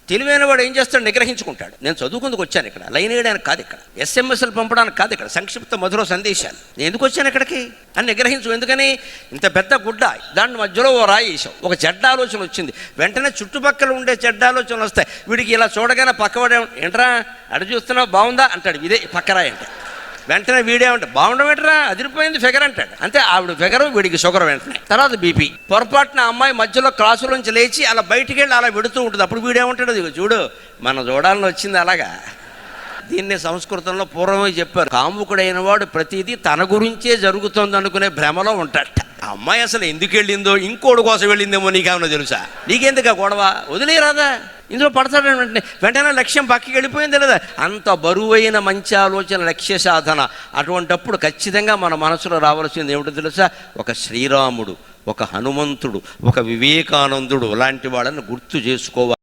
తెలివైన వాడు ఏం చేస్తాడు, నిగ్రహించుకుంటాడు. నేను చదువుకుందుకు వచ్చాను ఇక్కడ, లైన్ వేయడానికి కాదు, ఇక్కడ ఎస్ఎంఎస్లు పంపడానికి కాదు, ఇక్కడ సంక్షిప్త మధుర సందేశాలు. నేను ఎందుకు వచ్చాను ఇక్కడికి అని నిగ్రహించు. ఎందుకని? ఇంత పెద్ద గుడ్డ, దాని మధ్యలో ఓ రాయి వేసాం, ఒక చెడ్డ ఆలోచన వచ్చింది. వెంటనే చుట్టుపక్కల ఉండే చెడ్డ ఆలోచనలు వస్తాయి. వీడికి ఇలా చూడగానే పక్కవాడే, ఏంట్రా అడు చూస్తున్నావు బాగుందా అంటాడు, ఇదే పక్కరాయి అంటే. వెంటనే వీడేమంటే బాగుండమేంటరా అదిరిపోయింది ఫిగర్ అంటాడు. అంతే, ఆవిడ ఫిగరు, వీడికి షుగర్. వెంటనే తర్వాత బీపీ. పొరపాటున అమ్మాయి మధ్యలో క్లాసులోంచి లేచి అలా బయటికి వెళ్ళి అలా వెడుతూ ఉంటుంది. అప్పుడు వీడేమంటాడు, ఇదిగో చూడు మనం చూడాలని వచ్చింది అలాగా. దీన్ని సంస్కృతంలో పూర్వమే చెప్పారు, కాముకుడైన వాడు ప్రతిదీ తన గురించే జరుగుతుంది అనుకునే భ్రమలో ఉంటాడట. ఆ అమ్మాయి అసలు ఎందుకు వెళ్ళిందో, ఇంకోటి కోసం వెళ్ళిందేమో నీకేమన్నా తెలుసా? నీకెందుకు ఆ గొడవ, వదిలేరాదా? ఇందులో పడతాడు. వెంటనే లక్ష్యం పక్కకి వెళ్ళిపోయింది లేదా? అంత బరువైన మంచి ఆలోచన లక్ష్య సాధన. అటువంటప్పుడు ఖచ్చితంగా మన మనసులో రావాల్సింది ఏమిటో తెలుసా? ఒక శ్రీరాముడు, ఒక హనుమంతుడు, ఒక వివేకానందుడు లాంటి వాళ్ళని గుర్తు చేసుకోవాలి.